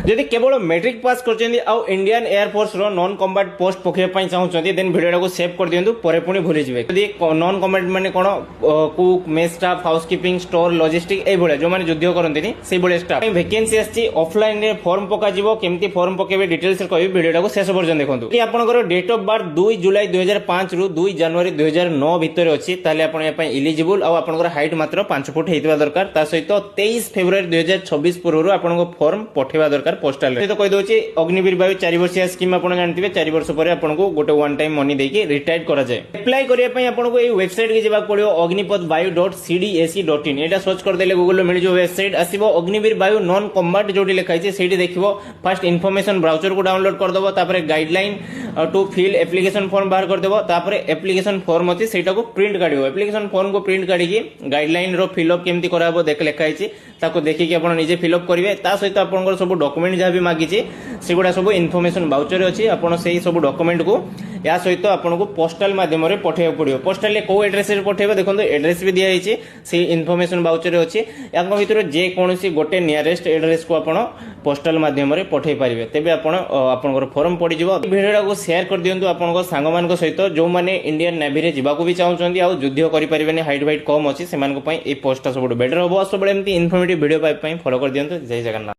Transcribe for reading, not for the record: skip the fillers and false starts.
যদি কেবল মেट्रिक पास करछन्ती आ Indian air force रो non combat post पकेबा पई चाहउछन्ती then video को सेव कर दियंतु परे पुनी भूली जिवे। यदि नॉन कॉम्बैट माने कोन cook mess staff housekeeping store logistic ए भले जो माने युद्ध करंतीनी से भले स्टाफ वैकेंसी आछि ऑफलाइन रे फॉर्म पका जिवो केमती फॉर्म पकेबे डिटेल्स कहबी वीडियो को शेष पर्यंत देखंतु। यदि आपनकर डेट ऑफ बर्थ 2 जुलाई 2005 रु 2 जनवरी 2009 भितर अछि ताले आपण या पई एलिजिबल आ आपनकर हाइट मात्र 5 फुट हेतिबा दरकार ता सहित 23 फेब्रुआरी 2026 पूर्व आपनको फॉर्म पठेबा दरकार पोस्टल रे। तो कहि दोछि अग्निवीर वायु 4 वर्षिया स्कीम आपण जानथिबे 4 वर्ष परे आपनको गोटे वन टाइम मनी देके रिटायर करा जाय। अप्लाई करिया पई आपनको ए वेबसाइट के जेबा पड़ियो अग्निपथवायु.cdac.in एटा सर्च कर देले गूगल मिल जो वेबसाइट आसीबो अग्निवीर वायु नॉन कॉम्बैट जोडी लिखाइ छै सेठी देखिबो। फर्स्ट इन्फॉर्मेशन ब्राउजर को डाउनलोड कर दबो तापरे guideline to fill application form बाहर कर देबो तापरे एप्लीकेशन फॉर्म अछि सेटा को प्रिंट काढिबो। एप्लीकेशन फॉर्म को प्रिंट काढी की गाइडलाइन रो फिल अप केमती कराबो देख लिखाइ छै ताको देखि कि आपण निजे फिल अप करिवे। ता सहित आपनकर सब डॉक्यूमेंट जा भी मागी छै सेगुडा सब इन्फॉर्मेशन बाउचर अछि आपण सेही सब डॉक्यूमेंट को या सहित आपनको पोस्टल माध्यम रे पठेय पड़ियो। पोस्टल ले को एड्रेस रे पठेबे देखंतु एड्रेस भी दिया हिचे से इन्फॉर्मेशन बाउचर अछि याको भितर जे कोनोसी गोटे नियरेस्ट एड्रेस को आपण पोस्टल माध्यम रे पठेय परिबे तेबे आपण आपनकर फॉर्म पड़ी जिवो। वीडियो को शेयर कर दियंतु आपनको सांग मान सहित जो माने इंडियन नेवी रे जिबाको भी चाहउछन्ती आ युद्ध करि परिबेनी हाइट वाइट कम अछि सेमान को पई ए पोस्ट सब बेटर होबो। सब एमती इन्फॉर्मेटिव वीडियो पाइ पई फॉलो कर दियंतु। जय जगन्नाथ।